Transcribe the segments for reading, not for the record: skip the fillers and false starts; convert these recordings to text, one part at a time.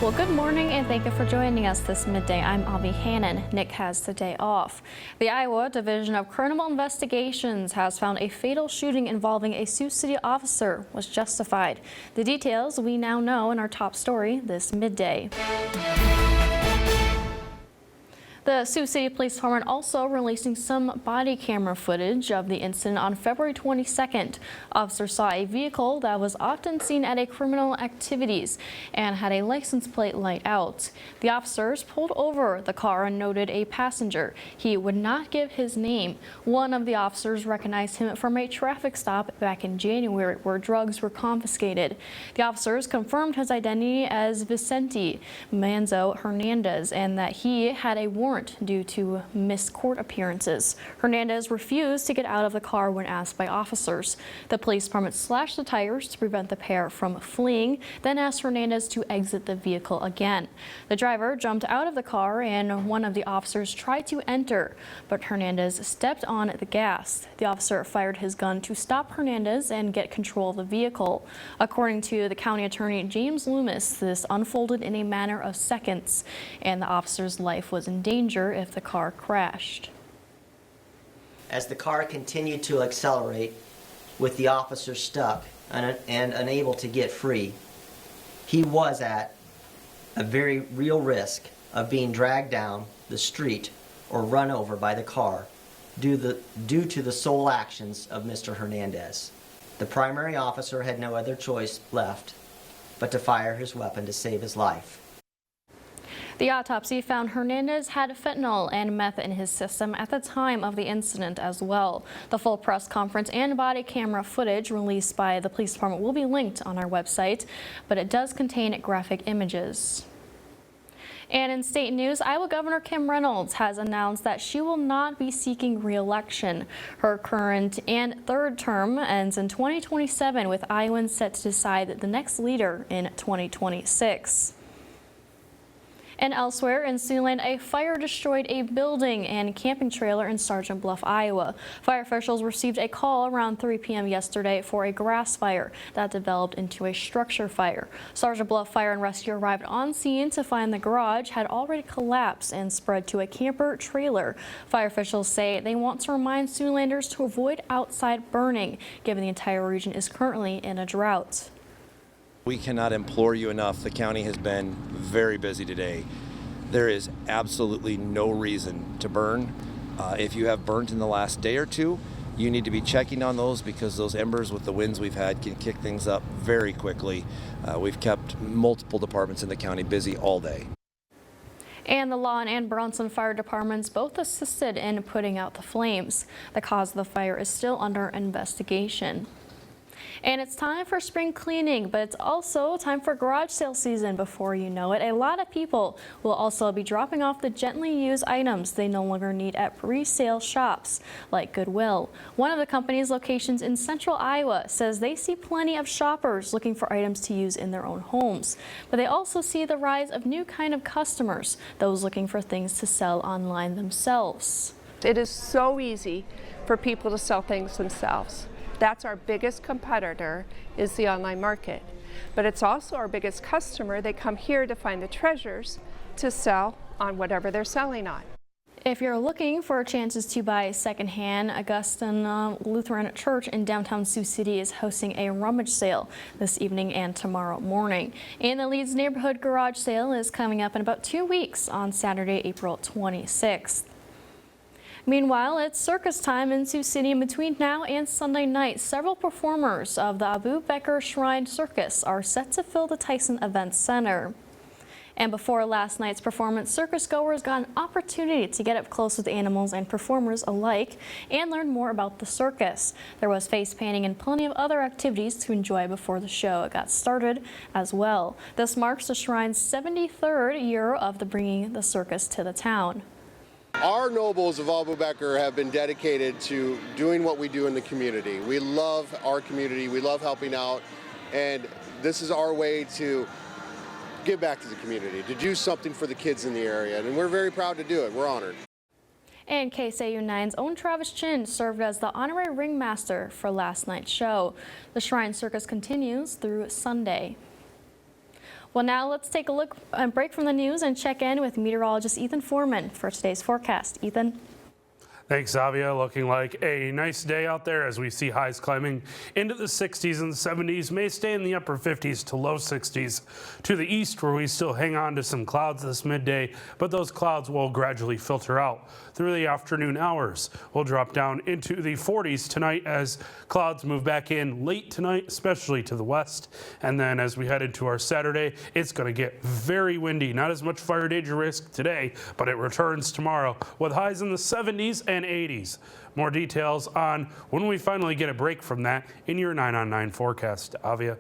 Well, good morning and thank you for joining us this midday. I'm Avi Hannon. Nick has the day off. The Iowa Division of Criminal Investigations has found a fatal shooting involving a Sioux City officer was justified. The details we now know in our top story this midday. The Sioux City Police Department also releasing some body camera footage of the incident on February 22nd. Officers saw a vehicle that was often seen at a criminal activities and had a license plate light out. The officers pulled over the car and noted a passenger. He would not give his name. One of the officers recognized him from a traffic stop back in January where drugs were confiscated. The officers confirmed his identity as Vicente Manzo Hernandez and that he had a warrant due to missed court appearances. Hernandez refused to get out of the car when asked by officers. The police department slashed the tires to prevent the pair from fleeing, then asked Hernandez to exit the vehicle again. The driver jumped out of the car and one of the officers tried to enter, but Hernandez stepped on the gas. The officer fired his gun to stop Hernandez and get control of the vehicle. According to the county attorney James Loomis, this unfolded in a matter of seconds and the officer's life was in danger if the car crashed. As the car continued to accelerate with the officer stuck and unable to get free, he was at a very real risk of being dragged down the street or run over by the car due to the sole actions of Mr. Hernandez. The primary officer had no other choice left but to fire his weapon to save his life. The autopsy found Hernandez had fentanyl and meth in his system at the time of the incident as well. The full press conference and body camera footage released by the police department will be linked on our website, but it does contain graphic images. And in state news, Iowa Governor Kim Reynolds has announced that she will not be seeking re-election. Her current and third term ends in 2027, with Iowans set to decide the next leader in 2026. And elsewhere in Siouxland, a fire destroyed a building and camping trailer in Sergeant Bluff, Iowa. Fire officials received a call around 3 p.m. yesterday for a grass fire that developed into a structure fire. Sergeant Bluff Fire and Rescue arrived on scene to find the garage had already collapsed and spread to a camper trailer. Fire officials say they want to remind Siouxlanders to avoid outside burning, given the entire region is currently in a drought. We cannot implore you enough. The county has been very busy today. There is absolutely no reason to burn. If you have burnt in the last day or two, you need to be checking on those because those embers with the winds we've had can kick things up very quickly. We've kept multiple departments in the county busy all day. And the Lawton and Bronson fire departments both assisted in putting out the flames. The cause of the fire is still under investigation. And it's time for spring cleaning, but it's also time for garage sale season. Before you know it, a lot of people will also be dropping off the gently used items they no longer need at resale shops like Goodwill. One of the company's locations in central Iowa says they see plenty of shoppers looking for items to use in their own homes, but they also see the rise of new kind of customers, those looking for things to sell online themselves. It is so easy for people to sell things themselves. That's our biggest competitor, is the online market. But it's also our biggest customer. They come here to find the treasures to sell on whatever they're selling on. If you're looking for chances to buy secondhand, Augustine Lutheran Church in downtown Sioux City is hosting a rummage sale this evening and tomorrow morning. And the Leeds Neighborhood Garage Sale is coming up in about 2 weeks on Saturday, April 26th. Meanwhile, it's circus time in Sioux City. Between now and Sunday night, several performers of the Abu Bakr Shrine Circus are set to fill the Tyson Event Center. And before last night's performance, circus goers got an opportunity to get up close with animals and performers alike and learn more about the circus. There was face painting and plenty of other activities to enjoy before the show got started as well. This marks the Shrine's 73rd year of bringing the circus to the town. Our nobles of Abu Bakr have been dedicated to doing what we do in the community. We love our community, we love helping out, and this is our way to give back to the community, to do something for the kids in the area, and we're very proud to do it. We're honored. And KCAU 9's own Travis Chin served as the honorary ringmaster for last night's show. The Shrine Circus continues through Sunday. Well, now let's take a break from the news and check in with meteorologist Ethan Foreman for today's forecast. Ethan. Thanks, Avia. Looking like a nice day out there as we see highs climbing into the 60s and 70s, may stay in the upper 50s to low 60s. To the east, where we still hang on to some clouds this midday, but those clouds will gradually filter out through the afternoon hours. We'll drop down into the 40s tonight as clouds move back in late tonight, especially to the west. And then as we head into our Saturday, it's going to get very windy. Not as much fire danger risk today, but it returns tomorrow with highs in the 70s and 80s. More details on when we finally get a break from that in your 9 on 9 forecast. Avia.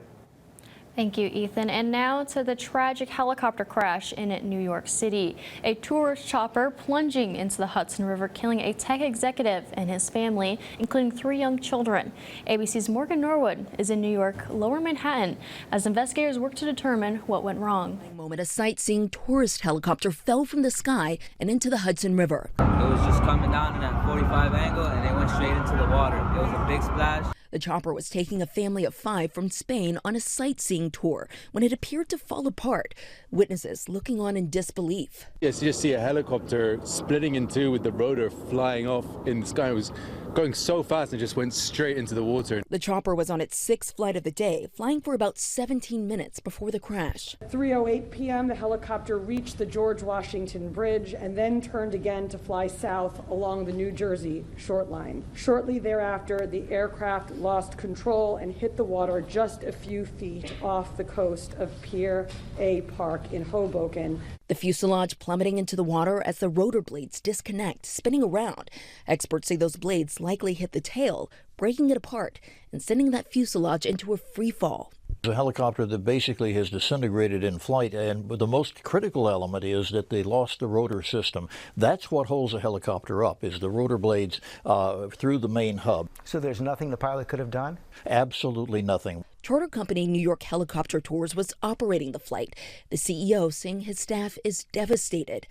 Thank you, Ethan. And now to the tragic helicopter crash in New York City. A tourist chopper plunging into the Hudson River, killing a tech executive and his family, including 3 young children. ABC's Morgan Norwood is in New York, Lower Manhattan, as investigators work to determine what went wrong. A sightseeing tourist helicopter fell from the sky and into the Hudson River. It was just coming down in that 45 angle and it went straight into the water. It was a big splash. The chopper was taking a family of 5 from Spain on a sightseeing tour when it appeared to fall apart. Witnesses looking on in disbelief. Yes, you just see a helicopter splitting in two with the rotor flying off in the sky. It was going so fast and just went straight into the water. The chopper was on its 6th flight of the day, flying for about 17 minutes before the crash. At 3:08 p.m., the helicopter reached the George Washington Bridge and then turned again to fly south along the New Jersey short line. Shortly thereafter, the aircraft lost control and hit the water just a few feet off the coast of Pier A Park in Hoboken. The fuselage plummeting into the water as the rotor blades disconnect, spinning around. Experts say those blades likely hit the tail, breaking it apart and sending that fuselage into a free fall. A helicopter that basically has disintegrated in flight, and the most critical element is that they lost the rotor system. That's what holds a helicopter up, is the rotor blades through the main hub. So there's nothing the pilot could have done? Absolutely nothing. Charter company New York Helicopter Tours was operating the flight. The CEO saying his staff is devastated.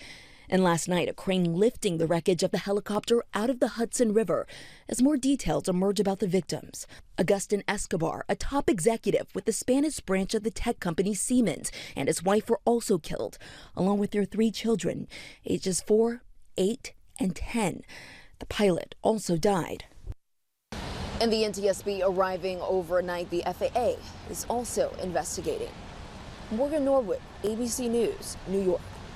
And last night, a crane lifting the wreckage of the helicopter out of the Hudson River as more details emerge about the victims. Agustin Escobar, a top executive with the Spanish branch of the tech company Siemens, and his wife were also killed, along with their 3 children, ages 4, 8, and 10. The pilot also died. And the NTSB arriving overnight, the FAA is also investigating. Morgan Norwood, ABC News, New York.